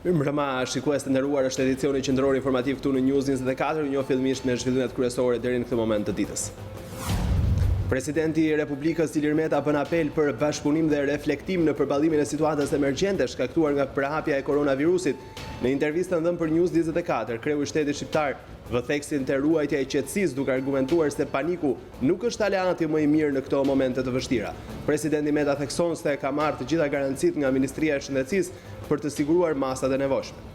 Mirëmbrëma, shikues të nderuar, është edicioni qendror informativ këtu në News24, një fillimisht me zhvillimet kryesore deri në këtë moment të ditës. Presidenti i Republikës Ilir Meta bën apel për bashkëpunim dhe reflektim në përballimin e situatës emergjente shkaktuar nga prahapja e koronavirusit. Në intervistën dhënë për News24, kreu i shtetit shqiptar vë theksin të ruajtja e qetësisë duke argumentuar se paniku nuk është aleati më i mirë në këto momente të vështira. Presidenti Meta thekson se ka marrë të gjitha garancitë nga Ministria e Shëndetësisë për të siguruar masat e nevojshme.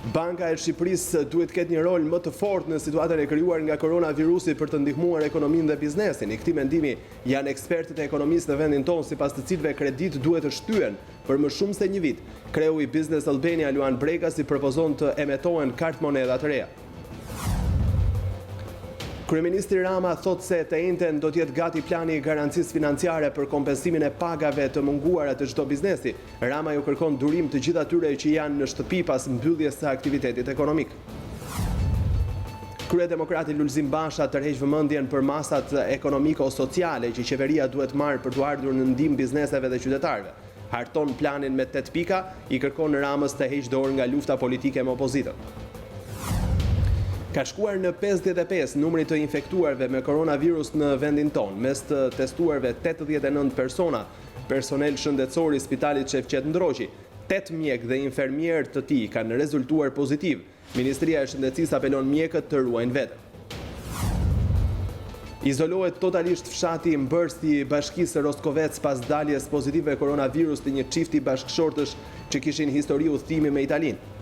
Banka e Shqipërisë duhet ketë një rol më të fortë në situatën e krijuar nga koronavirusi për të ndihmuar ekonominë dhe biznesin. I këtij mendimi janë ekspertët e ekonomisë në vendin tonë, sipas të cilëve kredit duhet të shtyhen për më shumë se një vit. Kreu i Business Albania Luan Brekasi propozon të emetohen kartë monedha të reja. Kryeministri Rama thot se të njëjtën do të jetë gati plani i garancisë financiare për kompensimin e pagave të munguara të çdo biznesi. Rama ju kërkon durim të gjithë atyre që janë në shtëpi pas mbylljes së aktivitetit ekonomik. Kryedemokrati Lulzim Basha tërheq vëmendjen për masat ekonomiko-sociale që qeveria duhet marrë për të ardhur në ndihmë bizneseve dhe qytetarëve. Harton planin me 8 pika, i kërkon Ramës të heqë dorë nga lufta politike me opozitën. Ka shkuar në 55 numri të infektuarve me koronavirus në vendin tonë, mes të testuarve 89 persona, personel shëndetësor i Spitalit Shef Qendroqi, 8 mjek dhe infermier të tij kanë rezultuar pozitiv. Ministria e Shëndetësisë apelon mjekët të ruajnë veten. Izolohet totalisht fshati Mbërsti i Bashkisë Roskovec pas daljes pozitive koronavirus të një çifti bashkëshortësh që kishin histori udhëtimi me Italinë.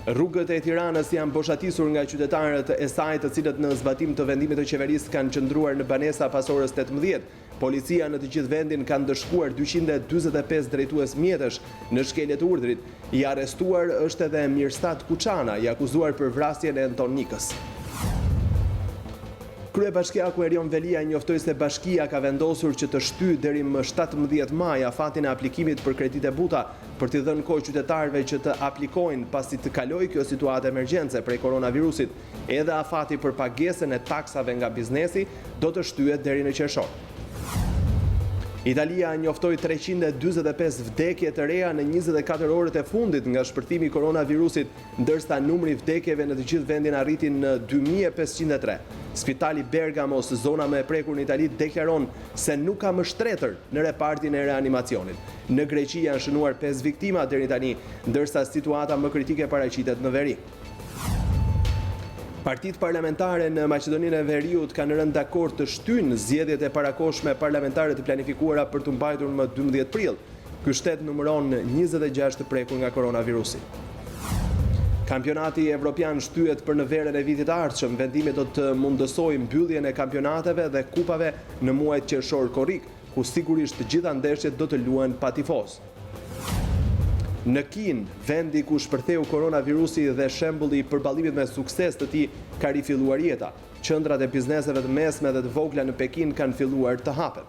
Rrugët e Tiranës janë boshatisur nga qytetarët e saj, të cilët në zbatim të vendimit të qeverisë kanë qëndruar në banesa pas orës 18. Policia në të gjithë vendin ka ndëshkuar 245 drejtues mjetësh në shkelje të urdhrit. I arrestuar është edhe Mirstat Kuçana, i akuzuar për vrasjen e Anton Nikës. Kryebashkiaku Erion Velia njoftoi se bashkia ka vendosur që të shtyjë deri më 17 maj afatin e aplikimit për kredite buta për t'i dhënë kohë qytetarëve që të aplikojnë pasi të kalojë kjo situatë emergjence prej koronavirusit. Edhe afati për pagesën e taksave nga biznesi do të shtyhet deri në qershor. Italia njoftoi 345 vdekje të reja në 24 orët e fundit nga shpërthimi i koronavirusit, ndërsa numri i vdekjeve në të gjithë vendin arriti në 2503. Spitali Bergamos, zona më e prekur në Itali, deklaron se nuk ka më shtretër në repartin e reanimacionit. Në Greqi janë shënuar 5 viktima deri tani, ndërsa situata më kritike paraqitet në veri. Partitë parlamentare në Maqedoninë e Veriut kanë rënë dakord të shtyjnë zgjedhjet e parakohshme parlamentare të planifikuara për të mbajtur më 12 prill. Ky shtet numëron 26 të prekur nga koronavirusi. Kampionati evropian shtyhet për në verën e vitit të ardhshëm. Vendimi do të mundësojë mbylljen e kampionateve dhe kupave në muajt qershor korrik, ku sigurisht të gjitha ndeshjet do të luhen pa tifoz. Në Kinë, vendi ku shpërtheu koronavirusi dhe shembulli i përballimit me sukses të tij ka rifilluar jeta. Qendrat e bizneseve të mesme dhe të vogla në Pekin kanë filluar të hapen.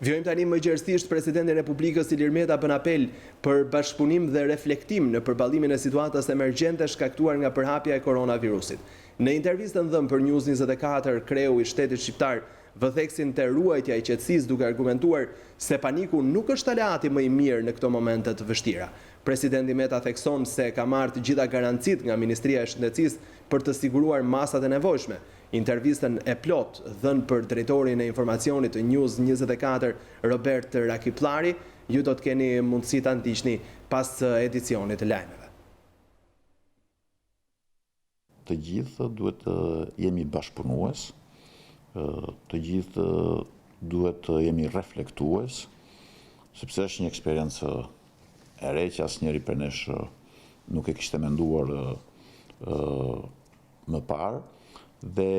Vjojmë tani më gjerësisht Presidenti i Republikës Ilir Meta bën apel për bashkëpunim dhe reflektim në përballimin e situatës emergjente shkaktuar nga përhapja e koronavirusit. Në intervistën dhënë për News24, kreu i shtetit shqiptar vë theksin të ruajtja e qetësisë duke argumentuar se paniku nuk është aleati më i mirë në këto momente të vështira. Presidenti Meta thekson se ka marrë të gjitha garancitë nga Ministria e Shëndetësisë për të siguruar masat e nevojshme. Intervistën e plot dhënë për drejtorin e informacionit të News24, Robert Rakiplari, ju do të keni mundësi ta ndiqni pas edicionit të Lajmeve. Të gjithë duhet të jemi bashkëpunues, të gjithë duhet të jemi reflektues, sepse është një eksperiencë e re që asnjëri prej nesh nuk e kishte menduar më parë, dhe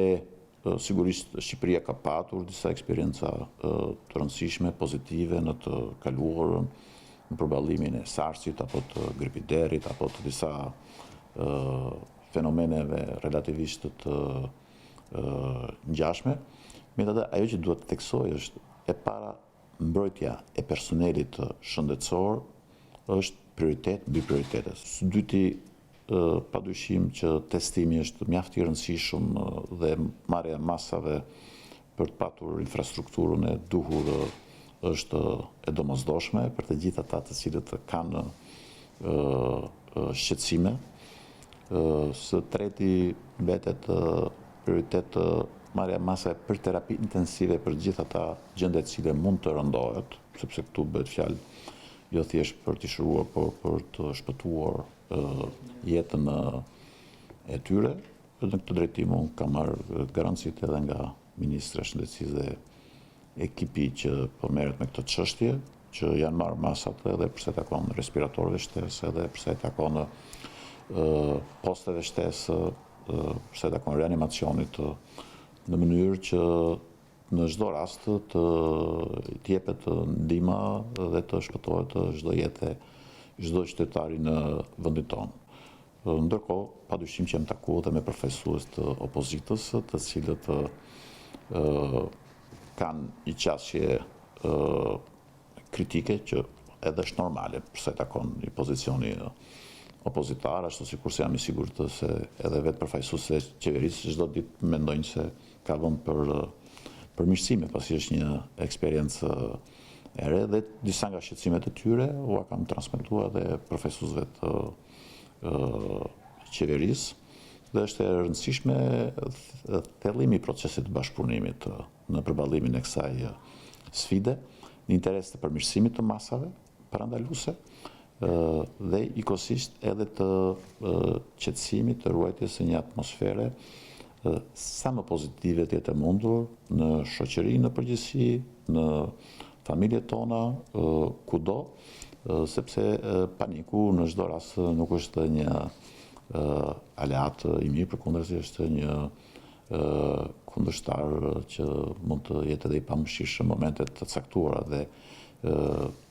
sigurisht Shqipëria ka patur disa eksperienca të rëndësishme, pozitive në të kaluarën, në përballimin e SARS-it apo të gripiderit apo të disa fenomeneve relativisht të ngjashme. Megjithatë, ajo që duhet të theksoj është e para, mbrojtja e personelit shëndetësor është prioritet mbi prioritetet. Së dyti, padyshim që testimi është mjaft i rëndësishëm dhe marrja e masave për të patur infrastrukturën e duhur është e domosdoshme për të gjithë ata të cilët kanë shqetësime. Së treti mbetet prioritet marrja mase për terapi intensive për gjithë ata gjendje të cilë mund të rëndohet, sepse këtu bëhet fjalë jo thjesht për të shëruar, por për të shpëtuar jetën e tyre. Në këtë drejtim unë kam marrë garancit edhe nga Ministra e Shëndetësisë dhe ekipi që po merret me këtë çështje, që janë marrë masat edhe përsa i takon respiratorëve shtesë, edhe përsa i takon posteve shtesë, përsa i takon reanimacionit, në mënyrë që në çdo rast të jepet ndihma dhe të shpëtohet çdo jetë, çdo qytetari në vendin tonë. Ndërkohë, padyshim që jam takuar edhe me përfaqësues të opozitës, të cilët kanë një qasje kritike që edhe është normale përsa i takon një pozicioni opozitar, ashtu sikur se jam i sigurt se edhe vetë përfaqësuesve të qeverisë çdo ditë mendojnë se ka vend për mirësime, pasi është një eksperiencë e re dhe disa nga shqetësimet e tyre ua kam transmetuar edhe përfaqësuesve të qeverisë dhe është e rëndësishme thellimi i procesit të bashkëpunimit në përballimin e kësaj sfide në interes të përmirësimit të masave parandaluese dhe ikosisht edhe të qetësimit të ruajtjes së një atmosfere sa më pozitive të jetë e mundur në shoqëri në përgjithësi, në familjet tona, kudo, sepse paniku në çdo rast nuk është një aleat i mirë, përkundërzi është një kundërshtar që mund të jetë edhe i pamëshirshëm në momentet të caktuara dhe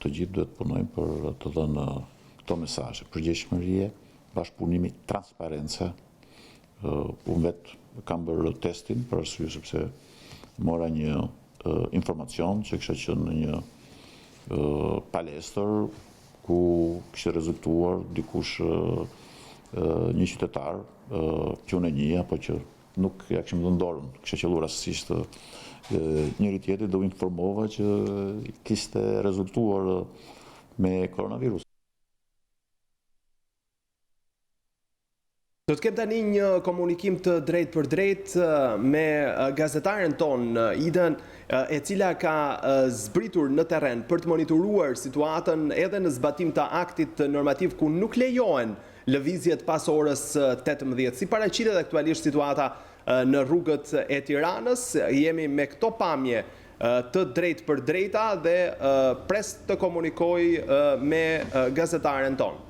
të gjithë duhet punojnë për të dhënë këto mesazhe: përgjegjësie, bashkëpunimi, transparencë. Unë vetë kam bërë testin për arsye sepse mora një informacion që kisha qenë në një palestër ku kishte rezultuar dikush një qytetar që unë e njeh apo që nuk ja kishim dhënë dorën, kisha qelluar rastësisht njëri tjetrit do informova që kishte rezultuar me koronavirus. Do të kem tani një komunikim të drejt për drejt me gazetaren ton, Idën, e cila ka zbritur në terren për të monitoruar situatën edhe në zbatim të aktit normativ ku nuk lejohen lëvizjet pas orës 18. Si paraqitet aktualisht situata në rrugët e Tiranës, jemi me këto pamje të drejt për drejta dhe pres të komunikoj me gazetaren ton.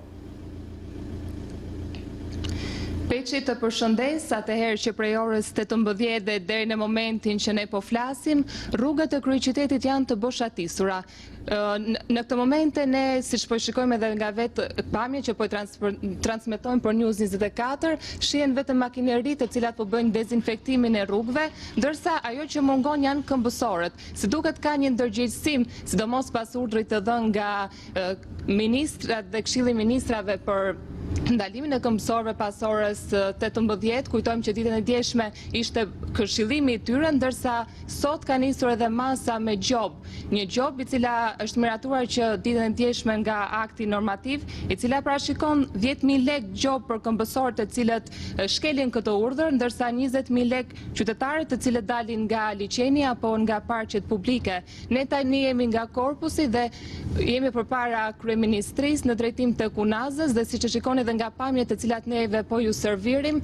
Peçi të përshëndes, atëherë që prej orës 18 dhe deri në momentin që ne po flasim, rrugët e kryeqytetit janë të boshatisura. Në këtë momente ne, siç po shikojmë edhe nga vetë pamje që po transmetojmë për News24, shihen vetëm makineri të cilat po bëjnë dezinfektimin e rrugëve, ndërsa ajo që mungon janë këmbësorët. Si duket ka një ndërgjegjësim, sidomos pas urdhrit të dhënë nga ministrat dhe Këshilli i Ministrave për ndalimin e këmbësorëve pas orës 18, kujtojmë që ditën e djeshme ishte këshillimi i tyre, ndërsa sot ka nisur edhe masa me gjob. Një gjob i cila është miratuar që ditën e djeshme nga akti normativ, i cila parashikon 10.000 lek gjob për këmbësorët të cilët shkelin këtë urdhër, ndërsa 20.000 lek qytetarët të cilët dalin nga liçeni apo nga parqet publike. Ne tani jemi nga korpusi dhe jemi përpara kryeministrisë në drejtim të Kunazës dhe siç e shikoni edhe nga pamjet të cilat neve po ju servirim,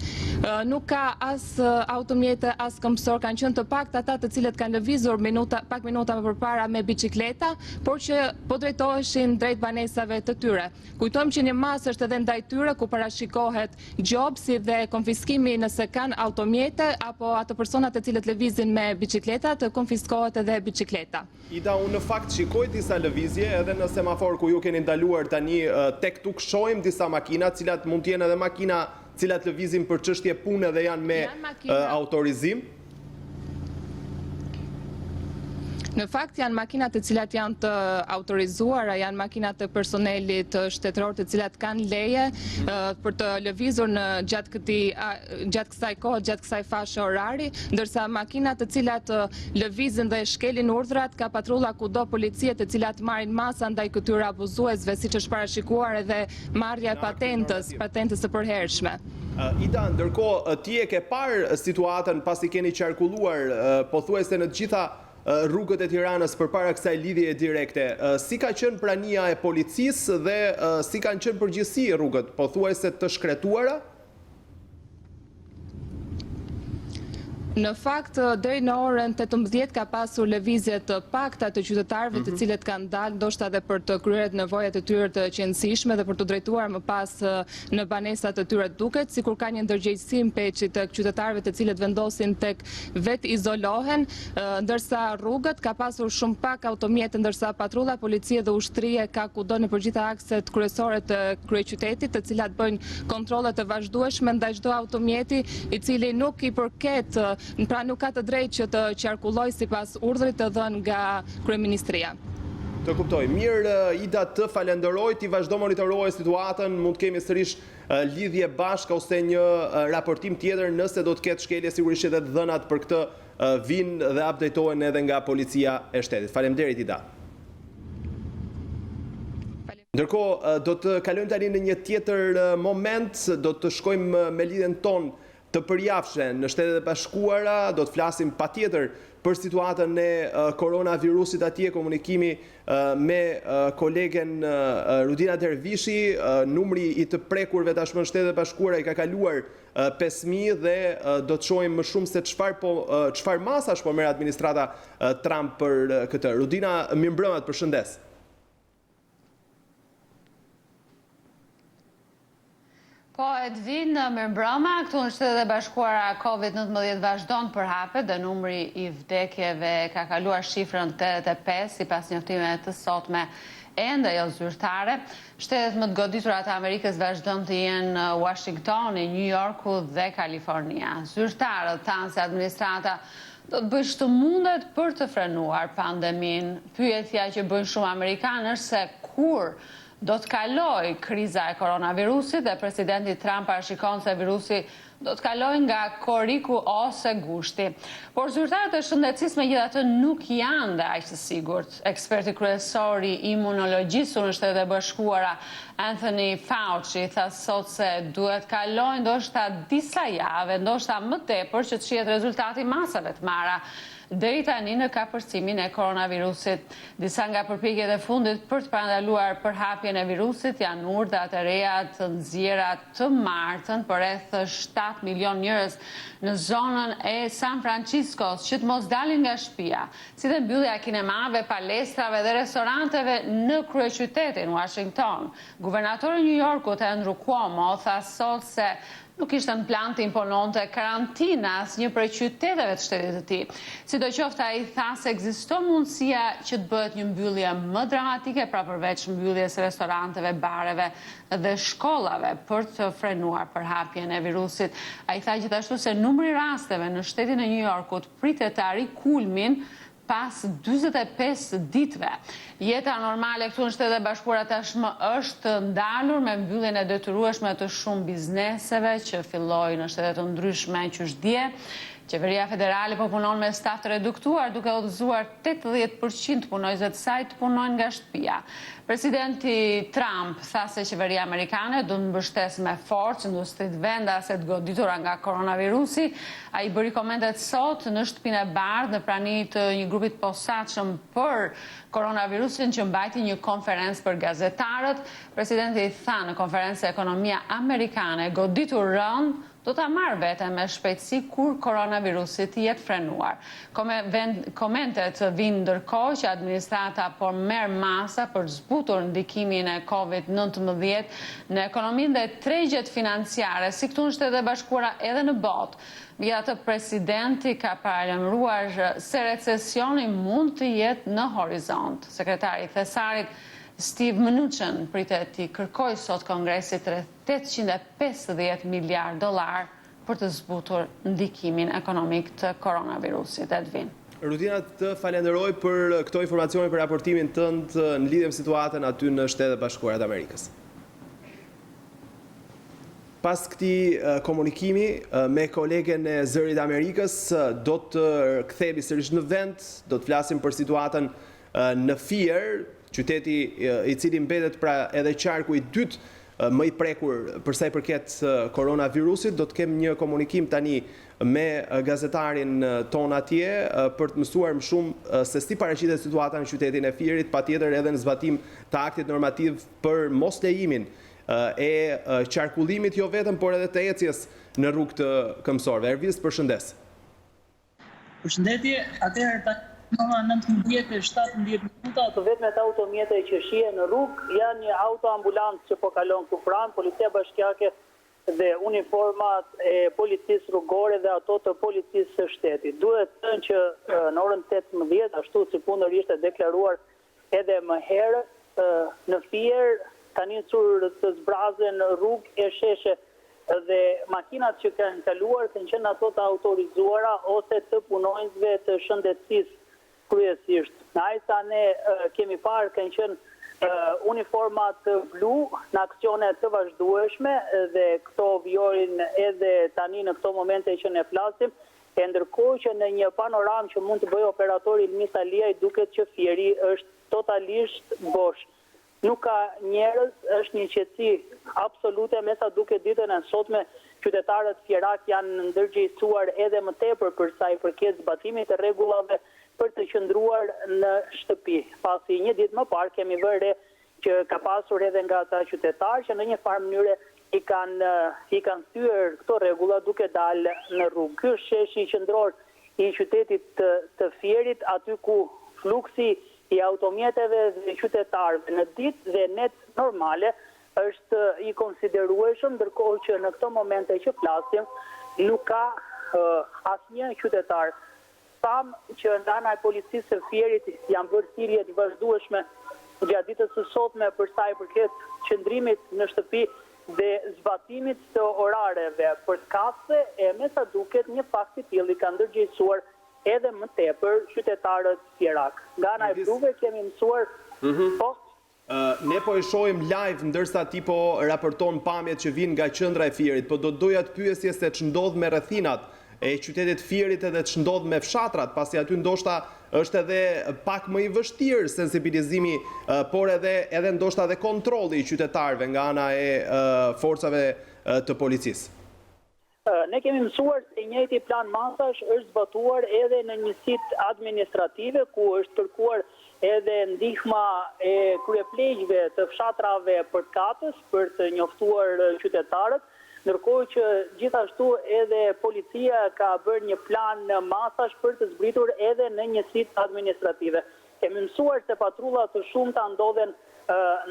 nuk ka as automjete, as këmbësor, kanë qenë të paktë ata të cilët kanë lëvizur pak minuta më përpara me biçikleta, por që po drejtoheshin drejt banesave të tyre. Kujtojmë që një masë është edhe ndaj tyre ku parashikohet gjobsi dhe konfiskimi nëse kanë automjete apo ato personat të cilët lëvizin me biçikleta të konfiskohet edhe biçikleta. Ida, unë në fakt shikoj disa lëvizje edhe në semafor ku ju keni ndaluar tani tek tuk shohim disa makina, cilat mund t'jenë edhe makina cilat lëvizin për çështje pune dhe janë me autorizim. Në fakt janë makinat të cilat janë të autorizuara, janë makinat të personelit shtetëror të cilat kanë leje për të lëvizur në gjatë kësaj kohë, gjatë kësaj fashe orari, ndërsa makinat të cilat lëvizin dhe shkelin urdhrat ka patrulla kudo policie të cilat marrin masa ndaj këtyre abuzuesve, siç është parashikuar edhe marrja e patentës së përhershme. Ida, ndërkohë ti e ke parë situatën pasi keni qarkulluar pothuajse në të gjitha rrugët e Tiranës përpara kësaj lidhjeje direkte. Si ka qenë prania e policisë dhe si kanë qenë përgjithësi rrugët, pothuajse të shkretuara? Në fakt, deri në orën 18 ka pasur lëvizje të pakta të qytetarëve të cilët kanë dalë ndoshta edhe për të kryer nevojat e tyre të qëndësishme dhe për të drejtuar më pas në banesat e tyre duket, sikur ka një ndërgjegjësim peçi të qytetarëve të cilët vendosin tek vet izolohen, ndërsa rrugët ka pasur shumë pak automjete, ndërsa patrulla policie dhe ushtrie ka kudo në përgjithë akset kryesore të kryeqytetit, të cilat bëjnë kontrolle të vazhdueshme ndaj çdo automjeti i cili nuk i përket pra nuk ka të drejtë që të qarkulloj sipas urdhrit të dhënë nga Kryeministria. Të kuptoj. Mirë, Ida, të falenderoj, ti vazhdo monitoroje situatën, mund të kemi sërish lidhje bashkë ose një raportim tjetër nëse do të ketë shkelje, sigurisht edhe të dhënat për këtë vinë dhe updatehen edhe nga policia e shtetit. Faleminderit, Ida. Ndërkohë, do të kalojmë tani në një tjetër moment, do të shkojmë me lidhjen tonë të përjafshme në Shtetet e Bashkuara, do të flasim patjetër për situatën e koronavirusit atje, komunikimi me kolegen Rudina Dervishi, numri i të prekurve tashmë në Shtetet e Bashkuara i ka kaluar 5.000 dhe do të shohim më shumë se çfarë masash po merr administrata Trump për këtë. Rudina, mirëmbrëma, përshëndes. Po, Edvin, mirëmbrëma, këtu në Shtetet e Bashkuara COVID-19 vazhdon për hapet dhe numri i vdekjeve ka kaluar shifrën 85 sipas njoftimeve të sotme ende jo zyrtare. Shtetet më të goditura të Amerikës vazhdon të jenë Washingtoni, New Yorku dhe Kalifornia. Zyrtarët thanë se administrata do të bëjë çdo mundet për të frenuar pandemin. Pyetja që bëjnë shumë amerikanë është se kur do të kaloj kriza e koronavirusit dhe presidenti Trump parashikon se virusi do të kaloj nga koriku ose gushti. Por zyrtarët e shëndetësisë megjithatë nuk janë dhe aq të sigurt. Eksperti kryesor i imunologjisë në Shtetet e Bashkuara, Anthony Fauci, tha sot se duhet kalojnë ndoshta disa javë, ndoshta më tepër që të shihet rezultati masave të marra deri tani në kapërcimin e koronavirusit. Disa nga përpjekjet e fundit për të parandaluar përhapjen e virusit janë urdhrat e reja të nxjerra të martën për rreth 7 milion njerëz në zonën e San Franciscos që të mos dalin nga shtëpia, si dhe mbyllja e kinemave, palestrave dhe restoranteve në kryeqytetin Washington. Guvernatori i New Yorkut, Andrew Cuomo, tha sot se nuk ishte në plan të impononte karantina asnjë prej qyteteve të shtetit të tij. Sidoqoftë, ai tha se ekziston mundësia që të bëhet një mbyllje më dramatike, pra përveç mbylljes së restoranteve, bareve dhe shkollave për të frenuar përhapjen e virusit. Ai tha gjithashtu se numri i rasteve në shtetin e New Yorkut pritet të arrijë kulmin pas 45 ditëve. Jeta normale këtu në Shtetet e Bashkuara tashmë është ndalur me mbylljen e detyrueshme të shumë bizneseve që filloi në shtete të ndryshme qysh dje. Qeveria federale po punon me staf të reduktuar, duke udhëzuar 80% të punojësve të saj të punojnë nga shtëpia. Presidenti Trump tha se qeveria amerikane do të mbështesë me forcë industritë vendase të goditura nga koronavirusi. Ai bëri komentet sot në shtëpinë e bardhë në prani të një grupi të posaçëm për koronavirusin që mbajti një konferencë për gazetarët. Presidenti tha në konferencë e ekonomia amerikane goditur rënd do ta marrë veten me shpejtësi kur koronavirusi të jetë frenuar. Komentet vinë ndërkohë që administrata po merr masa për zbutur ndikimin e COVID-19 në ekonominë dhe tregjet financiare, si këtu në Shtetet e Bashkuara edhe në botë. Megjithatë, presidenti ka paralajmëruar se recesioni mund të jetë në horizont. Sekretari i Thesarit Steve Mnuchin pritet të kërkojë sot Kongresit rreth $850 miliard për të zbutur ndikimin ekonomik të koronavirusit. Edvin. Rutina, të falenderoj për këto informacione për raportimin tënd në lidhje me situatën aty në Shtetet Bashkuara të Amerikës. Pas këtij komunikimi me kolegen e Zërit Amerikës, do të kthehemi sërish në vend, do të flasim për situatën në Fier, qyteti i cili mbetet pra edhe qarku i dytë më i prekur për sa i përket koronavirusit. Do të kem një komunikim tani me gazetarin ton atje për të mësuar më shumë se si paraqitet situata në qytetin e Fierit, patjetër edhe në zbatim të aktit normativ për mos lejimin e qarkullimit jo vetëm, por edhe të ecjes në rrugë të këmbësorëve. Ervist, përshëndes. Përshëndetje, atëherë Norma 19-17 minuta të vetmet automjete që shihen në rrugë janë një autoambulancë që po kalon këtu pranë, policia bashkiake dhe uniformat e policisë rrugore dhe ato të policisë së shtetit. Duhet të thënë që në orën 18, ashtu si kundër ishte deklaruar edhe më herët, në Fier ka nisur të zbrazen rrugë e sheshe dhe makinat që kanë kaluar kanë qenë ato të autorizuara ose të punonjësve të shëndetësisë kryesisht. Në ajsa ne kemi parë kanë qenë uniformat blu në aksione të vazhdueshme dhe këto vjorin edhe tani në këto momente që ne flasim, e ndërkohë që në një panoram që mund të bëjë operatori Ilmis Aliaj duket që Fieri është totalisht bosh. Nuk ka njerëz, është një qetësi absolute, me sa duket ditën e sotme qytetarët fierak janë ndërgjegjësuar edhe më tepër për sa i përket zbatimit të rregullave për të qëndruar në shtëpi. Pasi një ditë më parë kemi vënë që ka pasur edhe nga ata qytetarë që në një farë mënyre i kanë thyer këto rregulla duke dalë në rrugë. Ky është sheshi qendror i qytetit të Fierit, aty ku fluksi i automjeteve dhe qytetarëve në ditë dhe net normale është i konsiderueshëm, ndërkohë që në këto momente që flasim nuk ka asnjë qytetar. Tham që ndana e policisë së Fierit janë bërë thirrje të vazhdueshme gjatë ditës së sotme për sa i përket qëndrimit në shtëpi dhe zbatimit të orareve përkatëse, e me sa duket një fakt i tillë ka ndërgjegjësuar edhe më tepër qytetarët fierak. Nga ana e bluve kemi mësuar ne po e shohim live ndërsa ti po raporton pamjet që vijnë nga qendra e Fierit, po do doja të pyesje se ç'ndodh me rrethinat e qytetit Fierit edhe ç'ndodh me fshatrat, pasi aty ndoshta është edhe pak më i vështirë sensibilizimi, por edhe ndoshta edhe kontrolli i qytetarëve nga ana e forcave të policisë. Ne kemi mësuar se i njëjti plan masash është zbatuar edhe në njësitë administrative ku është kërkuar edhe ndihma e kryeplegjve të fshatrave përkatës për të njoftuar qytetarët, ndërkohë që gjithashtu edhe policia ka bërë një plan masash për të zbritur edhe në njësitë administrative. Kemi mësuar se patrulla të shumta ndodhen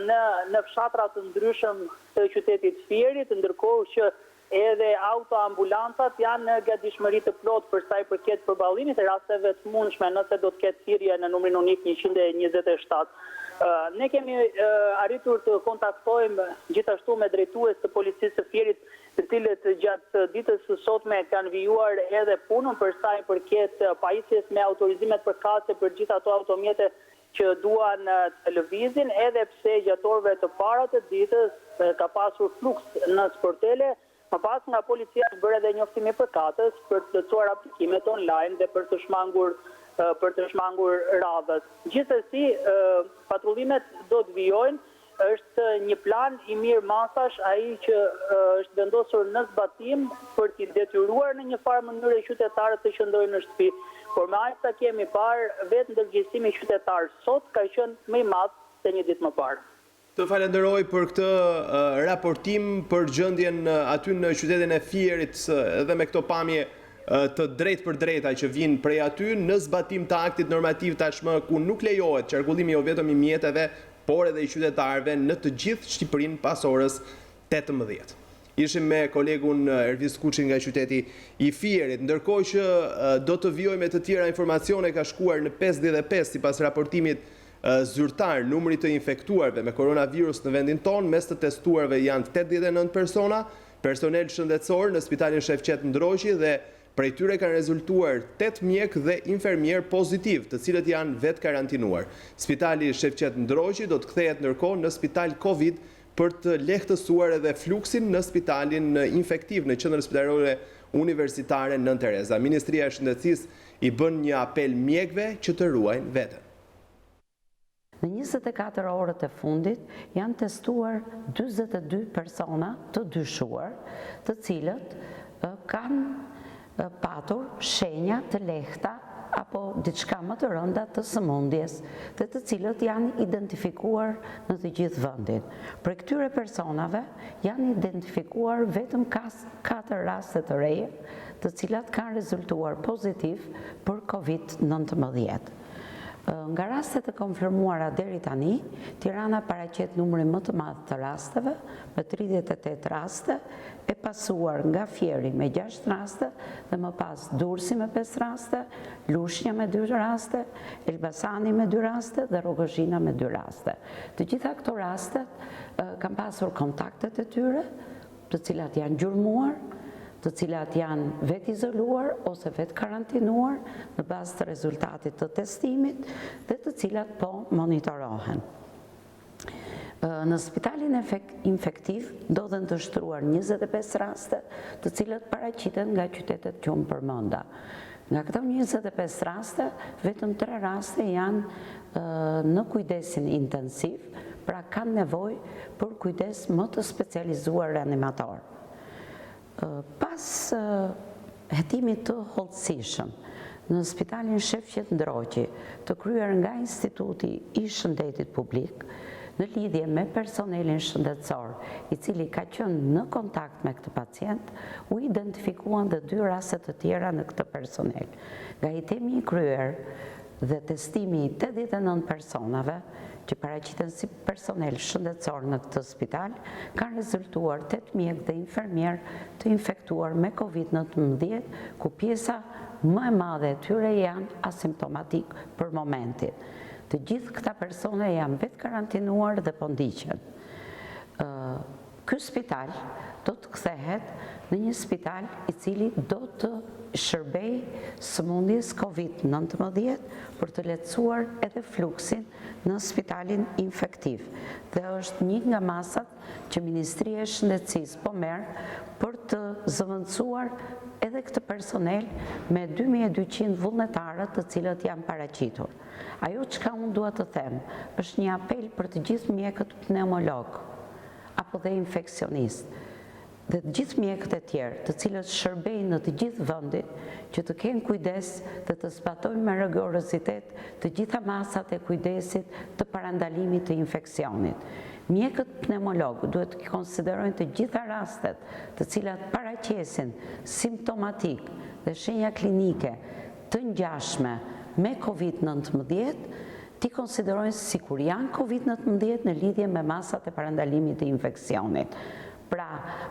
në fshatra të ndryshëm të qytetit Fierit, ndërkohë që edhe autoambulancat janë në gatishmëri të plotë për sa i përket përballimit të rasteve të mundshme nëse do të ketë thirrje në numrin unik 127. Ne kemi arritur të kontaktojmë gjithashtu me drejtues të policisë së Fierit, të cilët gjatë ditës së sotme kanë vijuar edhe punën për sa i përket pajisjes me autorizimet përkatëse për gjithë ato automjete që duan të lëvizin, edhe pse gjatë orëve të para të ditës ka pasur fluks në sportele. Më pas nga policia është bërë edhe njoftimi përkatës për të plotësuar aplikimet online dhe për të shmangur radhët. Gjithsesi, patrullimet do të vijojnë, është një plan i mirë masash ai që është vendosur në zbatim për t'i detyruar në një farë mënyrë qytetarët të qëndrojnë në shtëpi. Por me aq sa kemi parë, vetë ndërgjegjësimi qytetar sot ka qenë më i madh se një ditë më parë. Të falenderoj për këtë raportim për gjendjen aty në qytetin e Fierit edhe me këto pamje të drejt për drejta që vinë prej aty në zbatim të aktit normativ tashmë ku nuk lejohet qarkullimi jo vetëm i mjeteve, por edhe i qytetarëve në të gjithë Shqipërinë pas orës 18. Ishim me kolegun Ervist Kuçi nga qyteti i Fierit, ndërkohë që do të vijojmë me të tjera informacione. Ka shkuar në 55 sipas raportimit zyrtar numri të infektuarve me koronavirus në vendin tonë, mes të testuarve janë 89 persona, personel shëndetësor në Spitalin Shefqet Ndroqi dhe Prej tyre kanë rezultuar 8 mjek dhe infermier pozitiv, të cilët janë vetë karantinuar. Spitali Shefqet Ndroqi do të kthehet ndërkohë në spital Covid për të lehtësuar edhe fluksin në spitalin infektiv në qendrën spitalore universitare Nën Tereza. Ministria e Shëndetësisë i bën një apel mjekëve që të ruajnë veten. Në 24 orët e fundit janë testuar 42 persona të dyshuar, të cilët kanë patur shenja të lehta apo diçka më të rënda të sëmundjes, dhe të cilët janë identifikuar në të gjithë vendin. Për këtyre personave janë identifikuar vetëm 4 raste të reja, të cilat kanë rezultuar pozitiv për COVID-19. Nga rastet e konfirmuara deri tani, Tirana paraqet numrin më të madh të rasteve, me 38 raste, e pasuar nga Fieri me 6 raste, dhe më pas Durrësi me 5 raste, Lushnja me 2 raste, Elbasani me 2 raste dhe Rogozhina me 2 raste. Të gjitha këto rastet kanë pasur kontaktet e tyre, të cilat janë gjurmuar, të cilat janë vetë izoluar ose vetë karantinuar në bazë të rezultatit të testimit dhe të cilat po monitorohen. Në spitalin infektiv ndodhen të shtruar 25 raste, të cilat paraqiten nga qytetet që unë përmenda. Nga këto 25 raste, vetëm 3 raste janë në kujdesin intensiv, pra kanë nevojë për kujdes më të specializuar reanimator. Pas hetimit të hollësishëm në spitalin Shefqet Ndroqi, të kryer nga Instituti i Shëndetit Publik, në lidhje me personelin shëndetësor, i cili ka qenë në kontakt me këtë pacient, u identifikuan dhe 2 raste të tjera në këtë personel. Nga hetimi i kryer dhe testimi i 89 personave, që paraqiten si personel shëndetësor në këtë spital, kanë rezultuar 8 mjek dhe infermier të infektuar me COVID-19, ku pjesa më e madhe e tyre janë asimptomatik për momentin. Të gjithë këta persone janë vetë karantinuar dhe po ndiqen. Ky spital do të kthehet në një spital i cili do të shërbej sëmundjes COVID-19 për të lehtësuar edhe fluksin në spitalin infektiv. Dhe është një nga masat që Ministria e Shëndetësisë po merr për të zëvendësuar edhe këtë personel me 2200 vullnetarët të cilët janë paraqitur. Ajo çka unë dua të them është një apel për të gjithë mjekët pneumolog apo dhe infekcionist, dhe të gjithë mjekët e tjerë, të cilët shërbejnë në të gjithë vendin, që të kenë kujdes dhe të zbatojnë me rigorozitet të gjitha masat e kujdesit të parandalimit të infeksionit. Mjekët pneumolog duhet të konsiderojnë të gjitha rastet të cilat paraqesin simptomatik dhe shenja klinike të ngjashme me COVID-19, ti konsiderojnë si kur janë COVID-19 në lidhje me masat e parandalimit të infeksionit. Pra,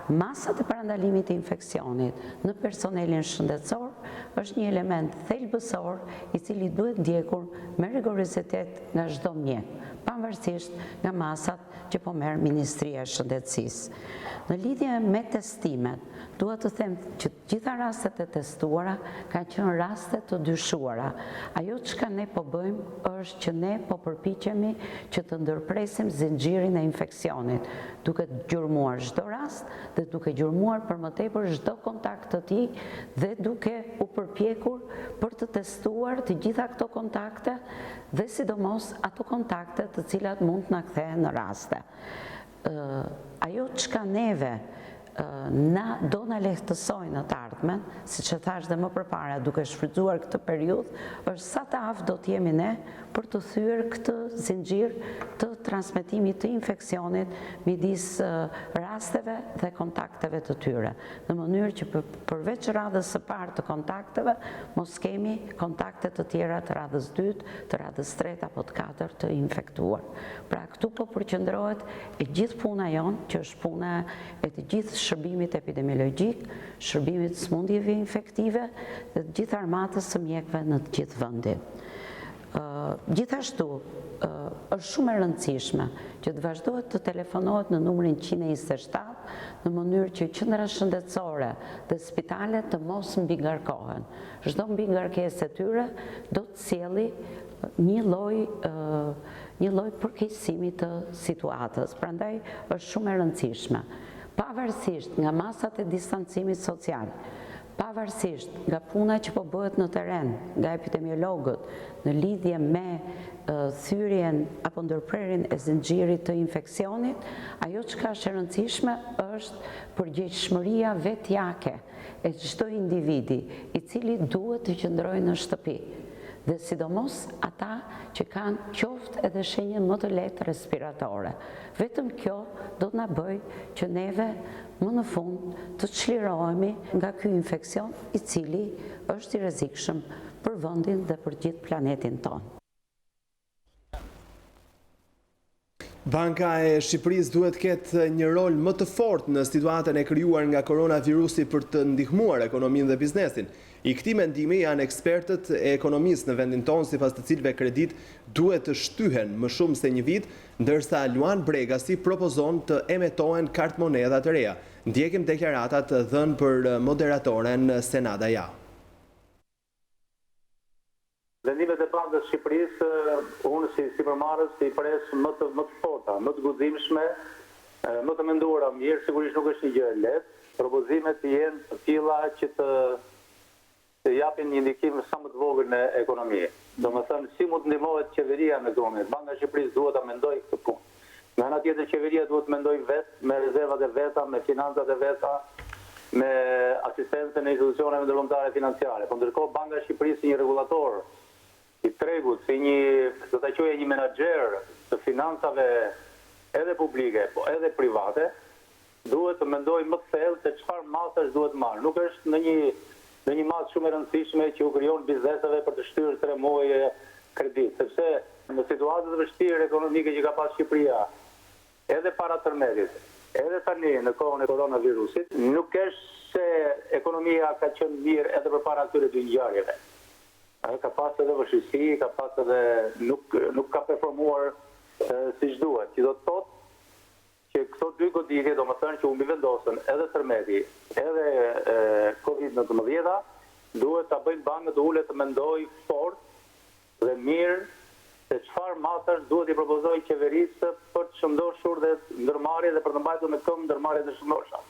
masat e parandalimit të infeksionit në personelin shëndetësor është një element thelbësor i cili duhet ndjekur me rigorozitet nga çdo mjek, pavarësisht nga masat që po merr Ministria e Shëndetësisë. Në lidhje me testimet, dua të them që gjitha rastet e testuara kanë qenë raste të dyshuara. Ajo çka ne po bëjmë është që ne po përpiqemi që të ndërpresim zinxhirin e infeksionit, duke gjurmuar çdo rast dhe duke gjurmuar për më tepër çdo kontakt të tij dhe duke u përpjekur për të testuar të gjitha këto kontakte dhe sidomos ato kontakte të cilat mund të na kthehen në raste. Ajo çka neve do na lehtësojnë në të ardhmen, siç e thash dhe më përpara, duke shfrytzuar këtë periudhë, është sa të aftë do të jemi ne për të thyer këtë zinxhir të transmetimit të infeksionit midis rasteve dhe kontakteve të tyre, në mënyrë që përveç radhës së parë të kontakteve, mos kemi kontakte të tjera të radhës 2, të radhës 3 apo të 4 të infektuar. Pra këtu po përqendrohet e gjithë puna jonë, që është puna e të gjithë shërbimit epidemiologjik, shërbimit sëmundjeve infektive dhe të gjithë armatës së mjekëve në të gjithë vendin. Gjithashtu, është shumë e rëndësishme që të vazhdohet të telefonohet në numrin 127 në mënyrë që qendrat shëndetësore dhe spitalet të mos mbigarkohen. Çdo mbigarkesë e tyre do të sjellë një lloj përkeqësimi të situatës. Prandaj është shumë e rëndësishme, pavarësisht nga masat e distancimit social, pavarësisht nga puna që po bëhet në teren nga epidemiologët në lidhje me thyrjen apo ndërprerjen e zinxhirit të infeksionit, ajo çka është e rëndësishme është përgjegjësiria vetjake e çdo individi i cili duhet të qëndrojë në shtëpi. Dhe sidomos ata që kanë qoftë edhe shenjën më të lehtë respiratore. Vetëm kjo do të na bëjë që neve më në fund të çlirohemi nga ky infeksion i cili është i rrezikshëm për vendin dhe për gjithë planetin tonë. Banka e Shqipërisë duhet ketë një rol më të fortë në situatën e krijuar nga koronavirusi për të ndihmuar ekonominë dhe biznesin. I këtij mendimi janë ekspertët e ekonomisë në vendin tonë, sipas të cilëve kredit duhet të shtyhen më shumë se një vit, ndërsa Luan Bregasi propozon të emetohen kartë monedha të reja. Ndjekim deklaratat dhënë për moderatoren Senada Ja. Vendimet e Bankës së Shqipërisë, unë si përmarrës i pres më të forta, më të guximshme, më të menduara mirë, sigurisht nuk është një gjë e lehtë. Propozimet jenë të tilla që të japin një ndikim sa më të vogël në ekonomi. Domethënë, si mund të ndihmohet qeveria në këtë moment? Banka e Shqipërisë duhet ta mendojë këtë punë. Në ana tjetër, qeveria duhet të mendojë vetë me rezervat e veta, me financat e veta, me asistencën e institucioneve ndërkombëtare financiare. Po ndërkohë Banka e Shqipërisë si një rregullator i tregut, si do ta quajë një menaxher të financave edhe publike, po edhe private, duhet të mendojë më thellë se çfarë masash duhet marrë. Nuk është në një masë shumë e rëndësishme që u krijon bizneseve për të shtyr 3 muaj kredit, sepse në situatën e vështirë ekonomike që ka pas Shqipëria, edhe para tërmetit, edhe tani në kohën e koronavirusit, nuk është se ekonomia ka qenë mirë edhe përpara këtyre dy ngjarjeve. Ka pas edhe vështirësi, ka pas edhe nuk ka performuar siç duhet, që do të thotë që këto dy goditje, domethënë që u mbivendosën edhe tërmeti, edhe COVID-19, duhet ta bëjnë bankët të ulet të mendojë fort dhe mirë se çfarë masash duhet i propozojë qeverisë për të shëndoshur dhe ndërmarrje dhe për të mbajtur me këmbë ndërmarrje të shëndosha.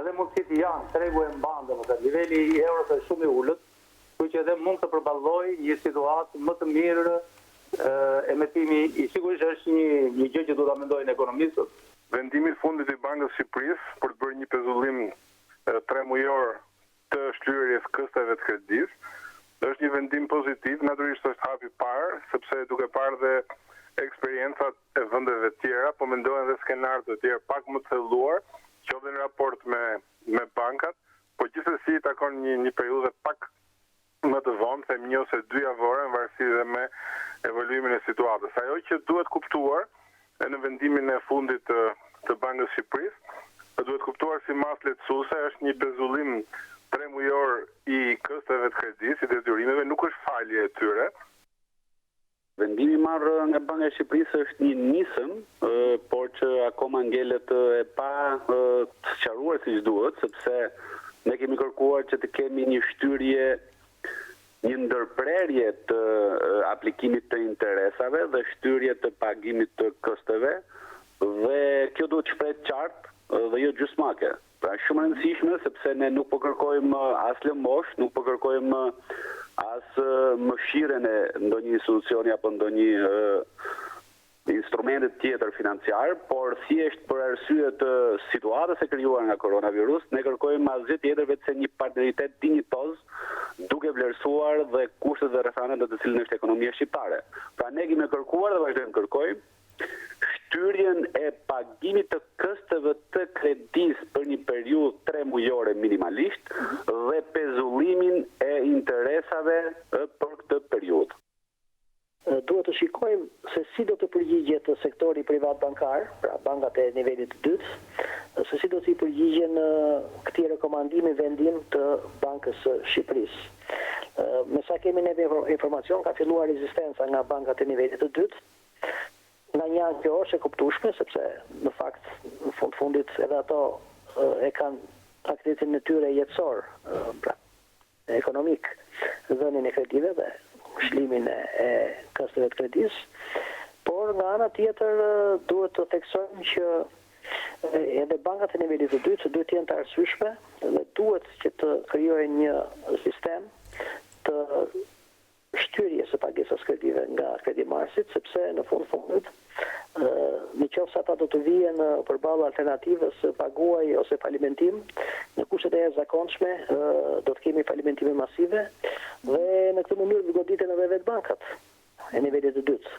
Edhe mundësitë janë, tregu e mban, domethënë niveli i euros është shumë i ulët, që edhe mund të përballojë një situatë më të mirë emetimi i sigurisht është një gjë që duhet ta mendojnë ekonomistët. Vendimi i fundit i Bankës së Shqipërisë për të bërë një pezullim 3 mujor të shlyerjes këstave të kreditit është një vendim pozitiv, natyrisht është hapi i parë, sepse duke parë dhe eksperiencat e vendeve të tjera, po mendohen dhe skenarë të tjerë pak më të thelluar, qoftë në raport me bankat, po gjithsesi takon një periudhë pak më të vonë, them 1 ose 2 javore, në varësi dhe me evoluimin e situatës. Ajo që duhet kuptuar në vendimin e fundit të Bankës së Shqipërisë, duhet kuptuar si masë lehtësuese, është një pezullim 3 mujor i këstave të kredit, i detyrimeve, nuk është falje e tyre. Vendimi marrë nga Banka e Shqipërisë është një nisëm, por që akoma ngelet e pa të sqaruar siç duhet, sepse ne kemi kërkuar që të kemi një shtyrje, një ndërprerje të aplikimit të interesave dhe shtyrje të pagimit të kësteve, dhe kjo duhet shpreh qartë dhe jo gjysmake. Pra shumë e rëndësishme sepse ne nuk po kërkojmë as lëmosh, nuk po kërkojmë as mëshirën e ndonjë institucioni apo ndonjë instrumentet tjetër financiar, por thjesht për arsye të situatës e krijuar nga koronavirus, ne kërkojmë asgjë tjetër vetëm një partneritet dinjitoz, duke vlerësuar dhe kushtet dhe rrethanat në të cilën është ekonomia shqiptare. Pra ne kemi kërkuar dhe vazhdojmë kërkojmë shtyrjen e pagimit të kësteve të kredis për një periudhë 3 mujore minimalisht dhe pezullimin e interesave për këtë periudhë. Duhet të shikojmë se si do të përgjigjet sektori privat bankar, pra bankat e nivelit të dytë, se si do të i përgjigjen këtij rekomandimi vendim të Bankës së Shqipërisë. Me sa kemi neve informacion, ka filluar rezistenca nga bankat e nivelit të dytë. Nga një anë kjo është e kuptueshme, sepse në fakt në fundit edhe ato e kanë aktivitetin e tyre jetësor, pra ekonomik, dhënien e kredive dhe shlimin e kasteve të kredis, por nga ana tjetër duhet të theksojmë që edhe bankat e nivelit të dytë duhet të jenë të arsyeshme dhe duhet që të krijojë një sistem të shtyrjes së pagesës kredive nga kredimarrësit, sepse në fundit në qoftë se ata do të vijen përballë alternativës paguaj ose falimentim, në kushtet e jashtëzakonshme do të kemi falimentime masive dhe në këtë mënyrë goditen edhe vetë bankat e nivelit të dytë.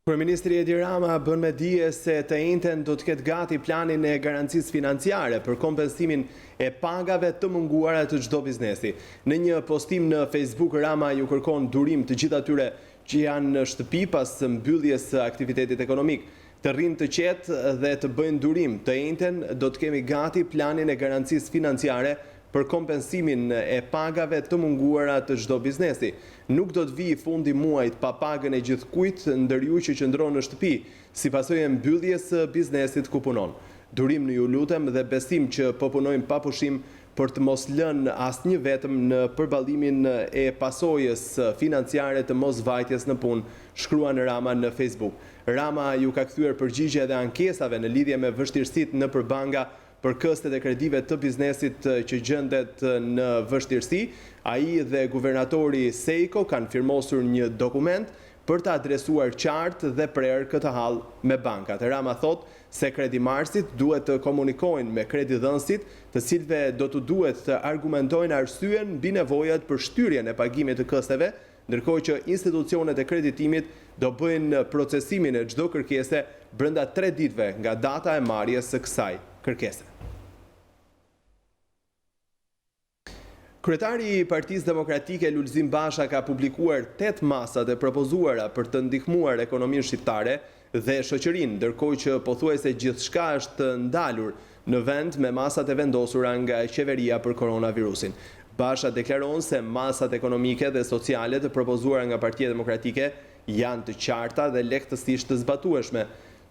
Kryeministri Edi Rama bën me dije se të njëjtën do të ketë gati planin e garancisë financiare për kompensimin e pagave të munguara të çdo biznesi. Në një postim në Facebook, Rama ju kërkon durim të gjithë atyre që janë në shtëpi pas mbylljes së aktivitetit ekonomik, të rrinë të qetë dhe të bëjnë durim. Të njëjtën do të kemi gati planin e garancisë financiare për kompensimin e pagave të munguara të çdo biznesi. Nuk do të vijë fundi muajit pa pagën e gjithkujt ndër ju që qëndron në shtëpi, si pasojë e mbylljes së biznesit ku punon. Durim në ju lutem dhe besim që po punojmë pa pushim për të mos lënë asnjë vetëm në përballimin e pasojës financiare të mos vajtjes në punë, shkruan Rama në Facebook. Rama ju ka kthyer përgjigje edhe ankesave në lidhje me vështirësitë nëpër banka për këstet e kredive të biznesit që gjendet në vështirësi. Ai dhe guvernatori Seiko kanë firmosur një dokument për të adresuar qartë dhe prerë këtë hall me bankat. Rama thot se kredimarrësit duhet të komunikojnë me kredidhënësit, të cilëve do të duhet të argumentojnë arsyen mbi nevojat për shtyrjen e pagimit të kësteve, ndërkohë që institucionet e kreditimit do bëjnë procesimin e çdo kërkese brenda 3 ditëve nga data e marrjes së kësaj kërkese. Kryetari i Partisë Demokratike Lulzim Basha ka publikuar 8 masat e propozuara për të ndihmuar ekonominë shqiptare dhe shoqërinë, ndërkohë që pothuajse gjithçka është ndalur në vend me masat e vendosura nga qeveria për koronavirusin. Basha deklaron se masat ekonomike dhe sociale të propozuara nga Partia Demokratike janë të qarta dhe lehtësisht të zbatueshme.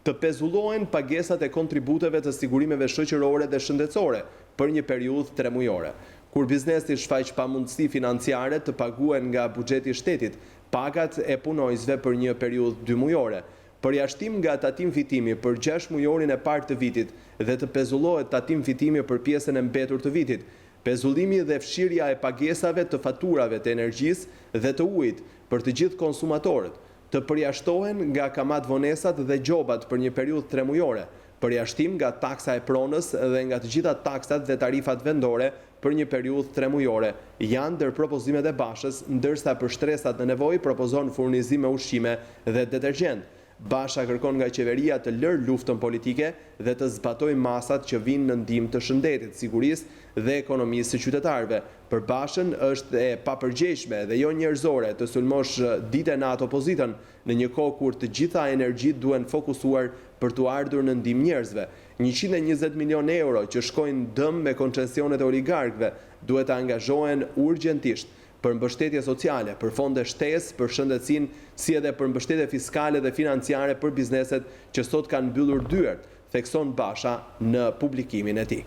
Të pezullohen pagesat e kontributeve të sigurimeve shoqërore dhe shëndetësore për një periudhë 3 mujore. Kur biznesi shfaq pamundësi financiare të paguen nga buxheti i shtetit, pagat e punojësve për një periudhë 2 mujore. Përjashtim nga tatim fitimi për 6 mujorin e parë të vitit dhe të pezullohet tatim fitimi për pjesën e mbetur të vitit. Pezullimi dhe fshirja e pagesave të faturave të energjisë dhe të ujit për të gjithë konsumatorët, të përjashtohen nga kamat vonesat dhe gjobat për një periudhë 3 mujore, përjashtim nga taksa e pronës dhe nga të gjitha taksat dhe tarifat vendore për një periudhë 3 mujore, janë ndër propozimet e Bashës, ndërsa për shtresat në nevojë propozon furnizim me ushqime dhe detergjent. Basha kërkon nga qeveria të lërë luftën politike dhe të zbatojë masat që vinë në ndihmë të shëndetit, sigurisë dhe ekonomisë së qytetarëve. Për Bashën është e papërgjegjshme dhe jo njerëzore të sulmosh ditën natë opozitën në një kohë kur të gjitha energjitë duhen fokusuar për të ardhur në ndihmë njerëzve. 120 milion euro që shkojnë dëm me koncesionet e oligarkëve duhet të angazhohen urgjentisht për mbështetje sociale, për fonde shtesë, për shëndetësinë, si edhe për mbështetje fiskale dhe financiare për bizneset që sot kanë mbyllur dyert, thekson Basha në publikimin e tij.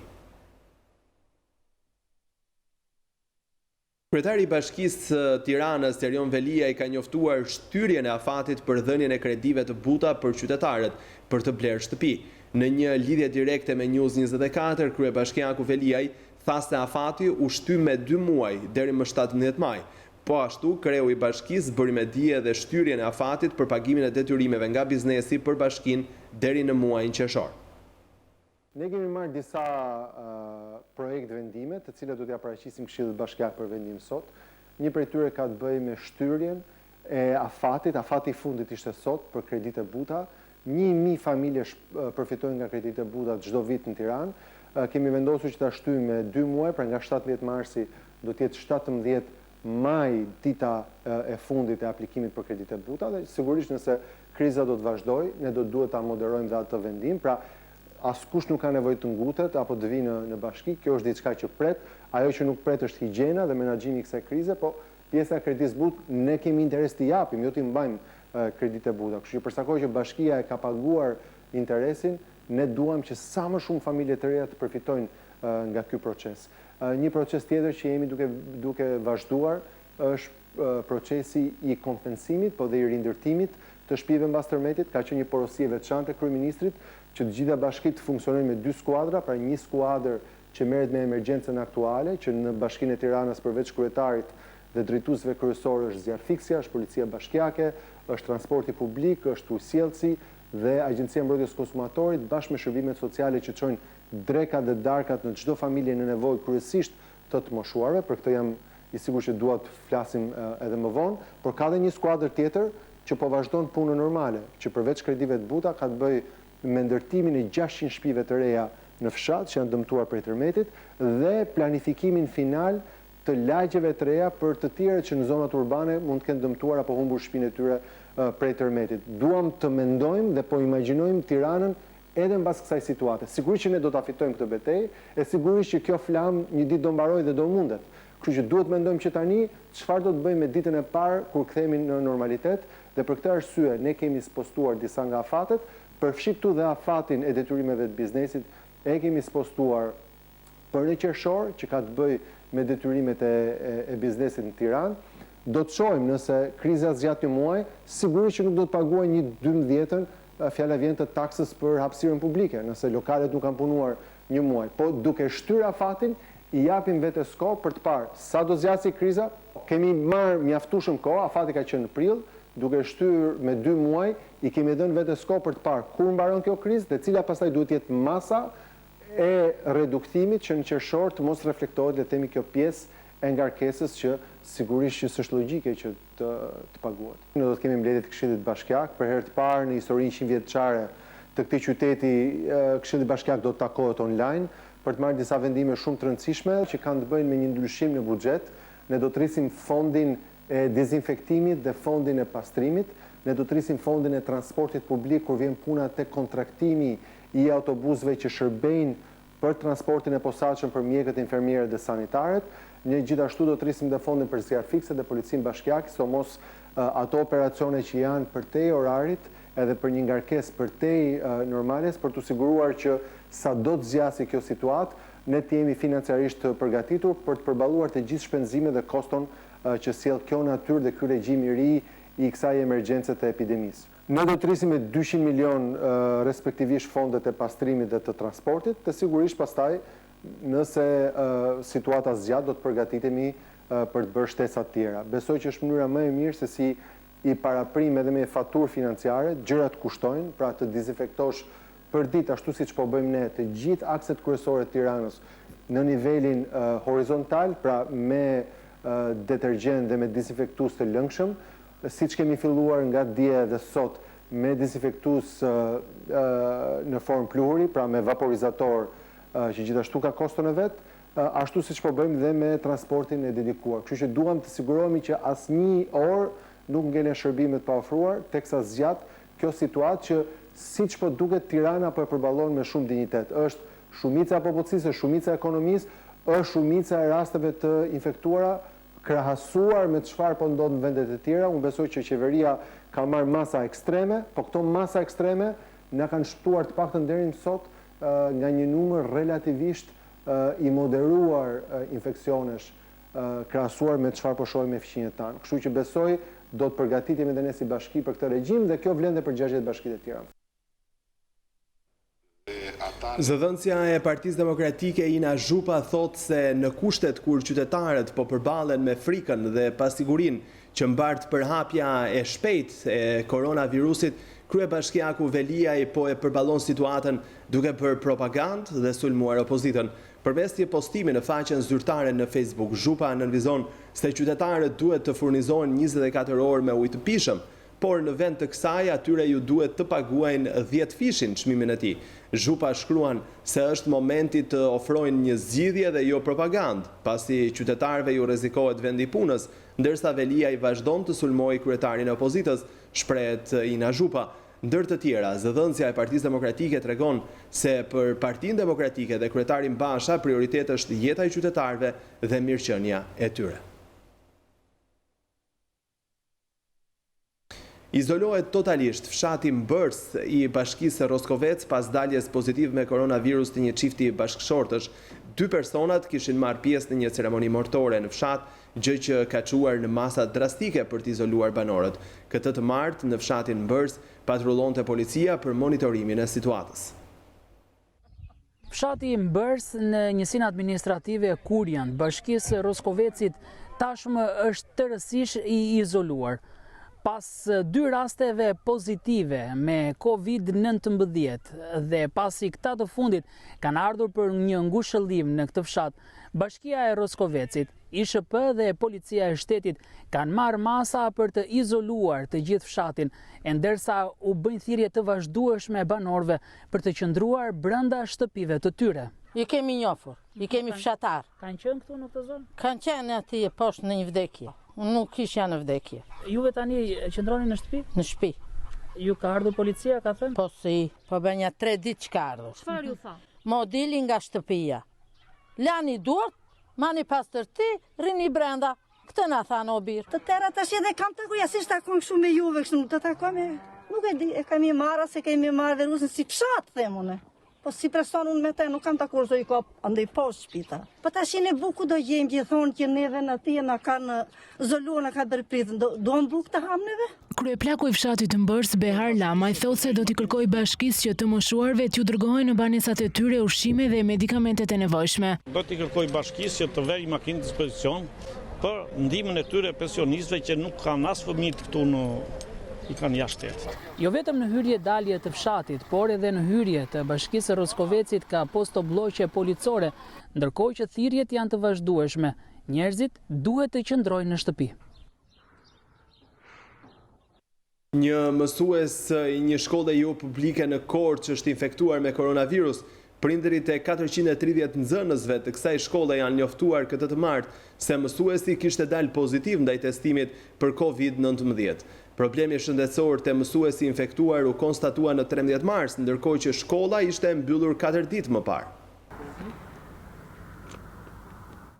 Kryetari i Bashkisë Tiranës, Erion Velia, i ka njoftuar shtyrjen e afatit për dhënien e kredive të buta për qytetarët për të blerë shtëpi. Në një lidhje direkte me News24, kryebashkiaku Veliaj tha se afati u shty me 2 muaj deri më 17 maj. Po ashtu, kreu i bashkisë bëri me dije dhe shtyrjen e afatit për pagimin e detyrimeve nga biznesi për bashkinë deri në muajin qershor. Ne kemi marrë disa projekt vendime, të cilat do t'ja paraqisim Këshillit Bashkiak për vendim sot. Një prej tyre ka të bëjë me shtyrjen e afatit. Afati i fundit ishte sot për kredite buta. 1.000 familje përfitojnë nga kredite buta çdo vit në Tiranë. Kemi vendosur që ta shtyjmë me 2 muaj, pra nga 17 marsi do të jetë 17 maj dita e fundit e aplikimit për kredite buta, dhe sigurisht nëse kriza do të vazhdojë, ne do duhet ta moderojmë dhe atë vendim, pra askush nuk ka nevojë të ngutet apo të vinë në bashki, kjo është diçka që pret. Ajo që nuk pret është higjiena dhe menaxhimi i kësaj krize, po pjesa e kredisë butë, ne kemi interes të japim, jo të mbajmë kredite buta. Kështu që përsa kohë që bashkia e ka paguar interesin, ne duam që sa më shumë familje të reja të përfitojnë nga ky proces. Një proces tjetër që jemi duke vazhduar është procesi i kompensimit, po dhe i rindërtimit të shtëpive mbas tërmetit. Ka qenë një porosie veçantë e kryeministrit që të gjitha bashkitë funksionojnë me 2 skuadra, pra një skuadër që merret me emergjencën aktuale, që në Bashkinë e Tiranës përveç kryetarit dhe drejtuesve kryesorë është zjarrfiksja, është policia bashkiake, është transporti publik, është ujësjellsi dhe Agjencia e Mbrojtjes së Konsumatorit bashkë me shërbimet sociale që çojnë drekat dhe darkat në çdo familje në nevojë, kryesisht të moshuarve. Për këtë jam i sigurt që dua të flasim edhe më vonë, por ka edhe një skuadër tjetër që po vazhdon punën normale, që përveç kredive të buta ka të bëjë me ndërtimin e 600 shtëpive të reja në fshat që janë dëmtuar prej tërmetit dhe planifikimin final të lagjeve të reja për të tjerët që në zonat urbane mund të kenë dëmtuar apo humbur shtëpinë e tyre prej tërmetit. Duam të mendojmë dhe po imagjinojmë Tiranën edhe mbas kësaj situate. Sigurisht që ne do ta fitojmë këtë betejë, e sigurisht që kjo flamë një ditë do mbarojë dhe do mundet. Kështu që duhet mendojmë që tani çfarë do të bëjmë me ditën e parë kur kthehemi në normalitet, dhe për këtë arsye ne kemi spostuar disa nga afatet, përfshi këtu dhe afatin e detyrimeve të biznesit, e kemi spostuar për në qershor që ka të bëjë me detyrimet e biznesit në Tiranë. Do të shohim nëse kriza zgjat një muaj, sigurisht që nuk do të paguaj një 12-ën, fjala vjen të taksës për hapësirën publike, nëse lokalet nuk kanë punuar një muaj. Po duke shtyr afatin, i japim vetes kohë për të parë sa do zgjasë kriza. Kemi marrë mjaftueshëm kohë, afati ka qenë në prill, duke shtyr me 2 muaj, i kemi dhënë vetes kohë për të parë kur mbaron kjo krizë dhe cila pastaj duhet jetë masa e reduktimit që në qershor të mos reflektohet le të themi kjo pjesë e ngarkesës që sigurisht që s'është logjike që të paguhet. Ne do të kemi mbledhje të Këshillit Bashkiak për herë të parë në historinë 100 vjeçare të këtij qyteti. Këshilli Bashkiak do të takohet online për të marrë disa vendime shumë të rëndësishme që kanë të bëjnë me një ndryshim në buxhet. Ne do të rrisim fondin e dezinfektimit dhe fondin e pastrimit. Ne do të rrisim fondin e transportit publik kur vjen puna te kontraktimi i autobusëve që shërbejnë për transportin e posaçëm për mjekët, infermierët dhe sanitarët. Ne gjithashtu do të rrisim dhe fondin për zjarrfikse dhe policinë bashkiake, somos ato operacione që janë përtej orarit edhe për një ngarkesë përtej normales për të siguruar që sa do të zgjasë kjo situatë, ne të jemi financiarisht të përgatitur për të përballuar të gjithë shpenzimet dhe koston që sjell kjo natyrë dhe ky regjim i ri i kësaj emergjence të epidemisë. Ne do të rrisim me 200 milion respektivisht fondet e pastrimit dhe të transportit, dhe sigurisht pastaj nëse situata zgjat do të përgatitemi për të bërë shtesa të tjera. Besoj që është mënyra më e mirë se si i paraprim edhe me faturë financiare, gjërat kushtojnë, pra të dezinfektosh për ditë ashtu siç po bëjmë ne të gjithë akset kryesore të Tiranës në nivelin horizontal, pra me detergjent dhe me dezinfektues të lëngshëm, siç kemi filluar nga dje dhe sot me dezinfektues në formë pluhuri, pra me vaporizator që gjithashtu ka koston e vet, ashtu siç po bëjmë dhe me transportin e dedikuar. Kështu që duam të sigurohemi që asnjë orë nuk ngelen shërbimet pa ofruar, teksa zgjat kjo situatë që siç po duket Tirana po e përballon me shumë dinjitet. Është shumica e popullsisë, shumica e ekonomisë, është shumica e rasteve të infektuara krahasuar me çfarë po ndodh në vendet e tjera. Unë besoj që qeveria ka marrë masa ekstreme, po këto masa ekstreme na kanë shtuar të paktën deri më sot nga një numër relativisht i moderuar infeksionesh krahasuar me çfarë po shohim me fqinjet tanë. Kështu që besoj do të përgatitemi edhe ne si bashki për këtë regjim dhe kjo vlen edhe për 60 bashkitë e tjera. Zëdhënësja e Partisë Demokratike Ina Zhupa thot se në kushtet kur qytetarët po përballen me frikën dhe pasigurinë që mbart përhapja e shpejtë e koronavirusit, kryebashkiaku Veliaj po e përballon situatën duke bërë propagandë dhe sulmuar opozitën. Përmes një postimi në faqen zyrtare në Facebook, Zhupa nënvizon se qytetarët duhet të furnizohen 24 orë me ujë të pishëm, por në vend të kësaj atyre ju duhet të paguajnë 10 fishin çmimin e tij. Zhupa shkruan se është momenti të ofrojnë një zgjidhje dhe jo propagandë, pasi qytetarëve ju rrezikohet vendi i punës, ndërsa Veliaj vazhdon të sulmojë kryetarin e opozitës, shprehet Ina Zhupa. Ndër të tjera, zëdhënësja e Partisë Demokratike tregon se për Partinë Demokratike dhe kryetarin Basha prioritet është jeta e qytetarëve dhe mirëqenia e tyre. Izolohet totalisht fshati Mbërs i bashkisë Roskovec pas daljes pozitiv me koronavirus të një çifti bashkëshortësh. 2 personat kishin marrë pjesë në një ceremoni mortore në fshat, gjë që ka çuar në masa drastike për të izoluar banorët. Këtë të martë në fshatin Mbërs patrullonte policia për monitorimin e situatës. Fshati Mbërs në njësinë administrative Kurjan, bashkisë Roskovecit, tashmë është tërësisht i izoluar. Pas 2 rasteve pozitive me COVID-19 dhe pasi këta të fundit kanë ardhur për një ngushëllim në këtë fshat, Bashkia e Roskovecit, ISHP dhe Policia e Shtetit kanë marrë masa për të izoluar të gjithë fshatin, ndërsa u bëjnë thirrje të vazhdueshme banorëve për të qëndruar brenda shtëpive të tyre. I kemi njohur, i kemi fshatar. Kanë qenë këtu në këtë zonë? Kanë qenë aty poshtë në një vdekje. Unë nuk isha në vdekje. Juve tani qëndroni në shtëpi? Në shtëpi. Ju ka ardhur policia, ka thënë? Po si, po bënja 3 ditë që ka ardhur. Çfarë ju tha? Mo dili nga shtëpia. Lani duart, mani pas tërti, rini brenda. Këtë na tha në obir. Të tëra tash edhe kam të kuja, si shtakon kështu me juve kështu, të takon me... Nuk e di, e kemi marra, se kemi marrë virusin si pshat, themune. Po si person unë me te, nuk kam të kurzo i kop, andej poshtë shpita. Po ta shine buku do jem gjithon që neve në tije në kanë zoluar, në ka bërpritë, do në buk të ham neve? Kryeplaku i fshatit të Mbërs, Behar Lama, i thotë se do t'i kërkoj bashkisë që të moshuarve t'ju dërgohen në banesat e tyre ushqime dhe medikamentet e nevojshme. Do t'i kërkoj bashkisë që të vejë makinë dispozicion për ndihmën e tyre pensionistëve që nuk kanë as fëmijë këtu në i kanë jashtë shtetit. Jo vetëm në hyrje dalje të fshatit, por edhe në hyrje të bashkisë Roskovecit ka posto bloqe policore, ndërkohë që thirrjet janë të vazhdueshme. Njerëzit duhet të qëndrojnë në shtëpi. Një mësues i një shkolle jo publike në Korçë është infektuar me koronavirus. Prindërit e 430 nxënësve të kësaj shkolle janë njoftuar këtë të martë se mësuesi kishte dalë pozitiv ndaj testimit për COVID-19. Problemi shëndetësor të mësuesi infektuar u konstatua në 13 mars, ndërkohë që shkolla ishte mbyllur 4 ditë më parë.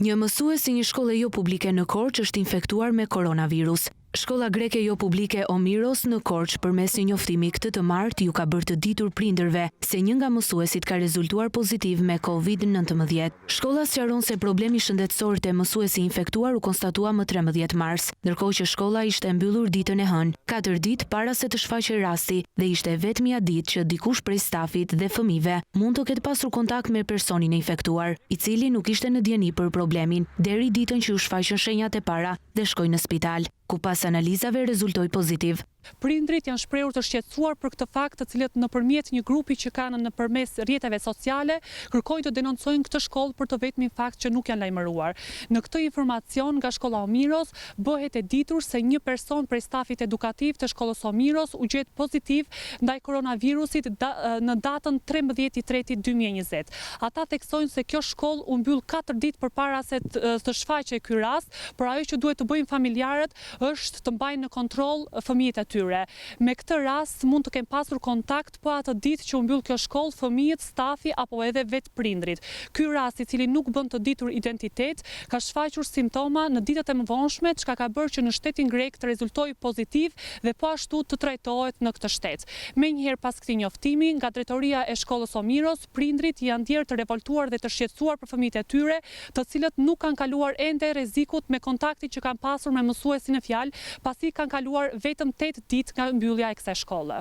Një mësues i një shkolle jo publike në Korçë është infektuar me koronavirus. Shkolla greke jo publike Omiros në Korçë përmes një njoftimi këtë të martë ju ka bërë të ditur prindërve se një nga mësuesit ka rezultuar pozitiv me COVID-19. Shkolla sqaron se problemi shëndetësor të mësuesi infektuar u konstatua më 13 mars, ndërkohë që shkolla ishte mbyllur ditën e hënë, 4 ditë para se të shfaqej rasti dhe ishte vetmja ditë që dikush prej stafit dhe fëmijëve mund të ketë pasur kontakt me personin e infektuar, i cili nuk ishte në dieni për problemin deri ditën që u shfaqën shenjat e para dhe shkoi në spital, ku pas analizave rezultoi pozitiv. Prindrit janë shprehur të shqetësuar për këtë fakt, të cilët nëpërmjet një grupi që kanë nëpërmes rrjeteve sociale kërkojnë të denoncojnë këtë shkollë për të vetmin fakt që nuk janë lajmëruar. Në këtë informacion nga shkolla Omiros bëhet e ditur se një person prej stafit edukativ të shkollës Omiros u gjet pozitiv ndaj koronavirusit në datën 13/3/2020. Ata theksojnë se kjo shkollë u mbyll 4 ditë përpara se të shfaqej ky rast, por ajo që duhet të bëjnë familjarët është të mbajnë në kontroll fëmijët e tyre. Me këtë rast mund të kenë pasur kontakt po atë ditë që u mbyll kjo shkollë fëmijët, stafi apo edhe vetë prindrit. Ky rast, i cili nuk bën të ditur identitet, ka shfaqur simptoma në ditët e mëvonshme, çka ka bërë që në shtetin grek të rezultojë pozitiv dhe po ashtu të trajtohet në këtë shtet. Menjëherë pas këtij njoftimi, nga drejtoria e shkollës Omiros, prindrit janë ndjerë të revoltuar dhe të shqetësuar për fëmijët e tyre, të cilët nuk kanë kaluar ende rrezikut me kontaktin që kanë pasur me mësuesin e fjalë, pasi kanë kaluar vetëm 8 ditë nga mbyllja e kësaj shkolle.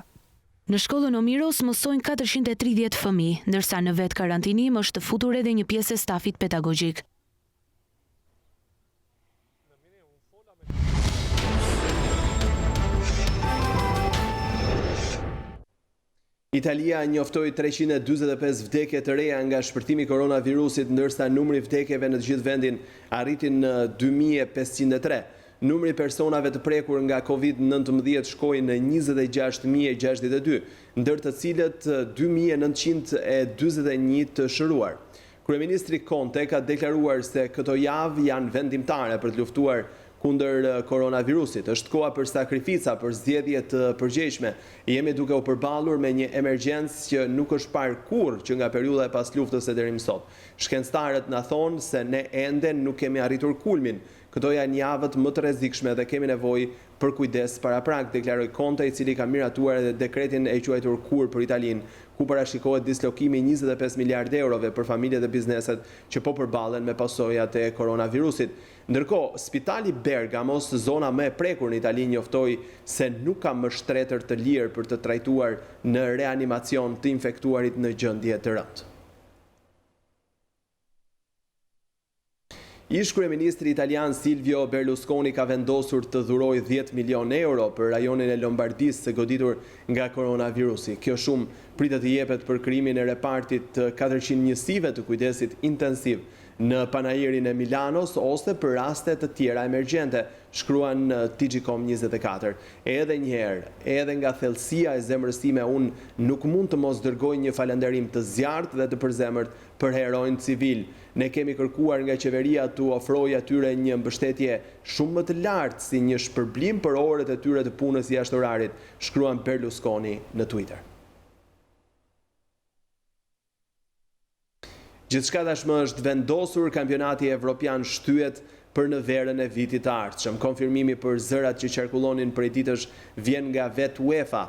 Në shkollën Omiros mësojnë 430 fëmijë, ndërsa në vetë karantinim është futur edhe një pjesë e stafit pedagogjik. Italia njoftoi 345 vdekje të reja nga shpërtimi i koronavirusit, ndërsa numri vdekjeve në të gjithë vendin arriti në 2503. Numri personave të prekur nga COVID-19 shkoi në 26.062, ndër të cilët 2.941 të shëruar. Kryeministri Conte ka deklaruar se këto javë janë vendimtare për të luftuar kundër koronavirusit. Është koha për sakrifica, për zgjedhje të përgjegjshme. Jemi duke u përballur me një emergjencë që nuk është parë kurrë që nga periudha e pas luftës e deri më sot. Shkencëtarët na thonë se ne ende nuk kemi arritur kulmin. Këto janë javët më të rrezikshme dhe kemi nevojë për kujdes paraprak, deklaroi Conte, i cili ka miratuar edhe dekretin e quajtur kur për Italinë, ku parashikohet dislokimi 25 miliardë eurove për familjet dhe bizneset që po përballen me pasojat e koronavirusit. Ndërkohë, Spitali Bergamos, zona më e prekur në Itali, njoftoi se nuk ka më shtretër të lirë për të trajtuar në reanimacion të infektuarit në gjendje të rëndë. Ish kryeministri italian Silvio Berlusconi ka vendosur të dhurojë 10 milion euro për rajonin e Lombardisë së goditur nga koronavirusi. Kjo shumë pritet të jepet për krijimin e repartit të 400 njësive të kujdesit intensiv në Panajirin e Milanos ose për raste të tjera emergjente, shkruan TG.com24. Edhe njëherë, edhe nga thellësia e zemrës time, unë nuk mund të mos dërgoj një falënderim të zjarrt dhe të përzemërt për heroin civil. Ne kemi kërkuar nga qeveria të ofrojë atyre një mbështetje shumë më të lartë si një shpërblim për orët e tyre të punës jashtë orarit, shkruan Berlusconi në Twitter. Gjithçka tashmë është vendosur, kampionati evropian shtyhet për në verën e vitit të ardhshëm. Konfirmimi për zërat që qarkullonin prej ditësh vjen nga vetë UEFA.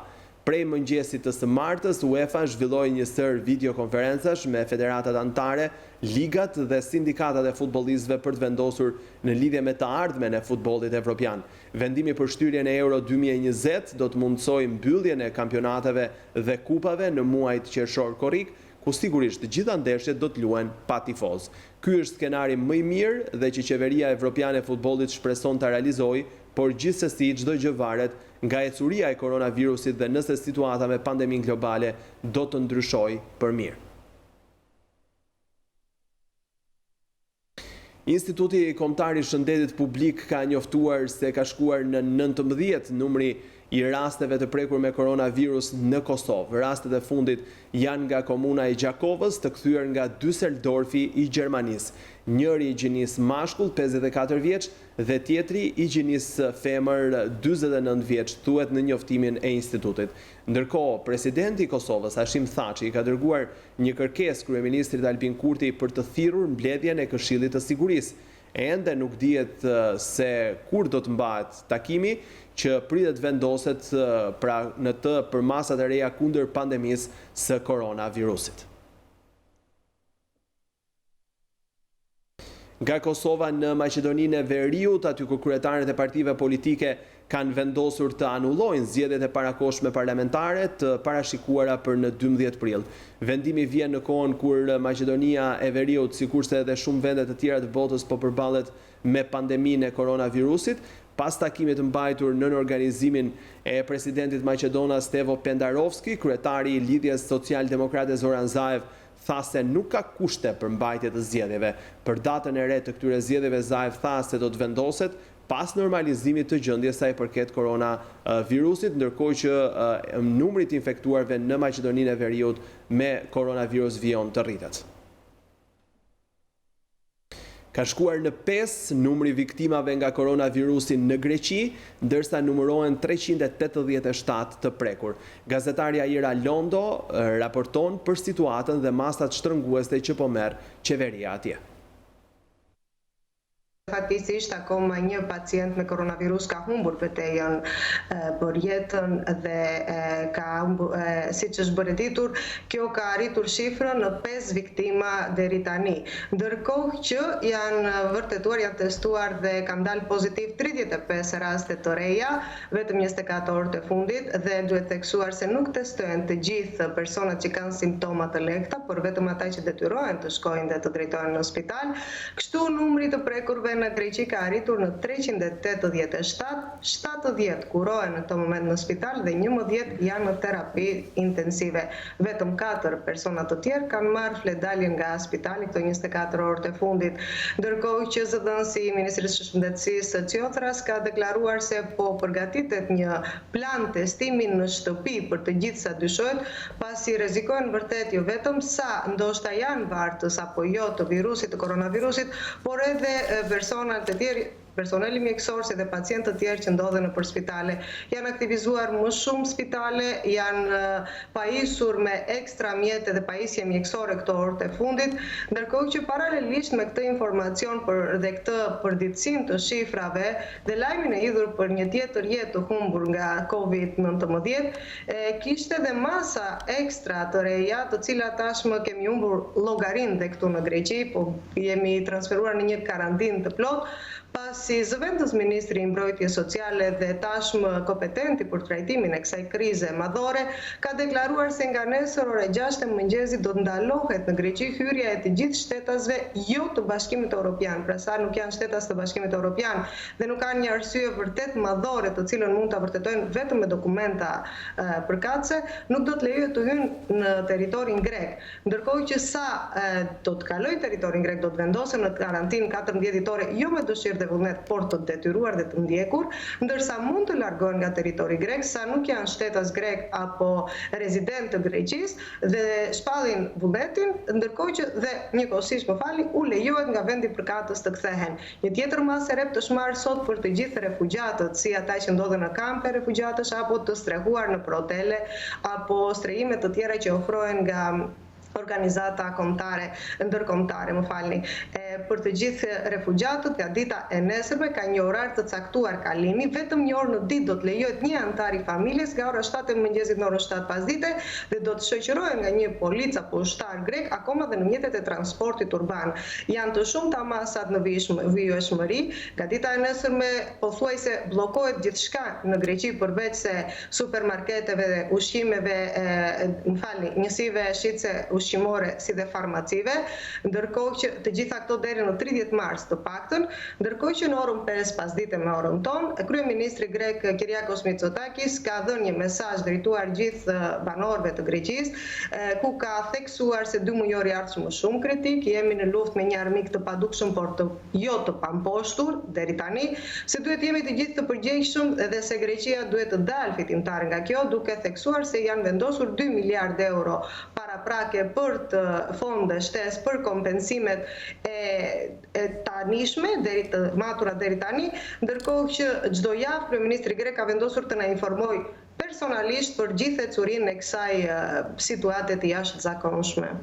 Prej mëngjesit të së martës, UEFA zhvilloi një sër videokonferencash me federatat anëtare, ligat dhe sindikatat e futbollistëve për të vendosur në lidhje me të ardhmen e futbollit evropian. Vendimi për shtyrjen e Euro 2020 do të mundsojë mbylljen e kampionateve dhe kupave në muajt qershor korrik, ku sigurisht gjitha ndeshjet do të luhen pa tifoz. Ky është skenari më i mirë dhe që qeveria evropiane e futbollit shpreson ta realizojë, por gjithsesi çdo gjë varet nga ecuria e koronavirusit dhe nëse situata me pandemin globale do të ndryshojë për mirë. Instituti Kombëtar i Shëndetit Publik ka njoftuar se ka shkuar në 19 numri i rasteve të prekur me koronavirus në Kosovë. Rastet e fundit janë nga komuna e Gjakovës, të kthyer nga Düsseldorfi i Gjermanisë. Njëri i gjinis mashkull 54 vjeç dhe tjetri i gjinis femër 49 vjeç, thuhet në njoftimin e institutit. Ndërkohë, presidenti i Kosovës, Hashim Thaçi, ka dërguar një kërkesë kryeministrit Albin Kurti për të thirrur mbledhjen e Këshillit të Sigurisë. Ende nuk dihet se kur do të mbahet takimi që pritet vendoset në të për masat e reja kundër pandemisë së koronavirusit. Nga Kosova në Maqedoninë e Veriut, aty ku kryetarët e partive politike kanë vendosur të anullojnë zgjedhjet e parakohshme parlamentare të parashikuara për në 12 prill. Vendimi vjen në kohën kur Maqedonia e Veriut, sikurse edhe shumë vende të tjera të botës, po përballet me pandeminë e koronavirusit. Pas takimit të mbajtur nën organizimin e presidentit Maqedonas Stevo Pendarovski, kryetari i lidhjes social-demokrate Zoran Zaev tha se nuk ka kushte për mbajtje të zgjedhjeve. Për datën e re të këtyre zgjedhjeve, Zaev tha se do të vendoset pas normalizimit të gjendjes sa i përket koronavirusit, ndërkohë që numri të infektuarve në Maqedoninë e Veriut me koronavirus vijon të rritet. Ka shkuar në 5 numri viktimave nga koronavirusi në Greqi, ndërsa numërohen 387 të prekur. Gazetarja Ira Londo raporton për situatën dhe masat shtrënguese që po merr qeveria atje. Fatkeqësisht akoma një pacient me koronavirus ka humbur betejën për jetën dhe siç është bërë ditur, kjo ka arritur shifrën në 5 viktima deri tani. Ndërkohë që janë vërtetuar, janë testuar dhe kanë dalë pozitiv 35 raste të reja, vetëm 24 orët e fundit, dhe duhet theksuar se nuk testohen të gjithë personat që kanë simptoma të lehta, por vetëm ata që detyrohen të shkojnë dhe të drejtohen në spital. Kështu numri të prekurve në Greqi ka arritur në 387, 70 kurohen në këtë moment në spital dhe 11 janë në terapi intensive. Vetëm 4 persona të tjerë kanë marrë fledalje nga spitali këto 24 orët e fundit. Ndërkohë që zëdhënësi i Ministrisë së Shëndetësisë Ciotras ka deklaruar se po përgatitet një plan testimi në shtëpi për të gjithë sa dyshohet, pasi rrezikojnë vërtet jo vetëm sa ndoshta janë vartës apo jo të virusit, të koronavirusit, por edhe personat e tjerë personeli mjekësor si dhe pacientë të tjerë që ndodhen nëpër spitale. Janë aktivizuar më shumë spitale, janë pajisur me ekstra mjete dhe pajisje mjekësore këto orët e fundit, ndërkohë që paralelisht me këtë informacion dhe këtë përditësim të shifrave dhe lajmin e lidhur për një tjetër jetë të humbur nga COVID-19, kishte dhe masa ekstra të reja, të cilat tashmë kemi humbur llogarin dhe këtu në Greqi, po jemi transferuar në një karantinë të plot, pasi zëvendës Ministri i Mbrojtjes Sociale dhe tashmë kompetenti për trajtimin e kësaj krize madhore, ka deklaruar se nga nesër ore 6 e mëngjesit do të ndalohet në Greqi hyrja e të gjithë shtetasve jo të Bashkimit Evropian, pra sa nuk janë shtetas të Bashkimit Evropian dhe nuk kanë një arsye vërtet madhore të cilën mund ta vërtetojnë vetëm me dokumenta përkatëse, nuk do të lejohet të hyjnë në territorin grek. Ndërkohë që sa do të kalojnë territorin grek do të vendosen në karantinë 14 ditore jo me dëshirë dhe vullnet, por të detyruar dhe të ndjekur, ndërsa mund të largohen nga territori grek, sa nuk janë shtetas grek apo rezident të Greqisë dhe shpallin vullnetin, ndërkohë që dhe njëkohësisht u lejohet nga vendi përkatës të kthehen. Një tjetër masë e rep të shmarrë sot për të gjithë refugjatët, si ata që ndodhen në kampe refugjatësh apo të strehuar në hotele apo strehime të tjera që ofrohen nga organizata ndërkombëtare, për të gjithë refugjatët nga dita e nesërme ka një orar të caktuar kalimi, vetëm një orë në ditë do të lejohet një antar i familjes nga ora 7 e mëngjesit në orën 7 pasdite dhe do të shoqërohen nga një polic apo ushtar grek akoma dhe në mjetet e transportit urban. Janë të shumta masat në vijshmëri, nga dita e nesërme pothuajse bllokohet gjithçka në Greqi përveç se supermarketeve dhe ushqimeve, njësive shitse ushqimore si dhe farmacive, ndërkohë që të gjitha këto deri në 30 mars të paktën, ndërkohë që në orën 5 pasdite me orën tonë, kryeministri grek Kyriakos Mitsotakis ka dhënë një mesazh drejtuar gjithë banorëve të Greqisë, ku ka theksuar se 2 mujor i ardhshëm më shumë kritik, jemi në luftë me një armik të padukshëm por jo të pamposhtur deri tani, se duhet jemi të gjithë të përgjegjshëm dhe se Greqia duhet të dalë fitimtare nga kjo, duke theksuar se janë vendosur 2 miliardë euro paraprake për të fonde shtesë për kompensimet e tanishme deri të matura deri tani, ndërkohë që çdo javë kryeministri grek ka vendosur të na informojë personalisht për gjithë ecurinë e kësaj situate të jashtëzakonshme.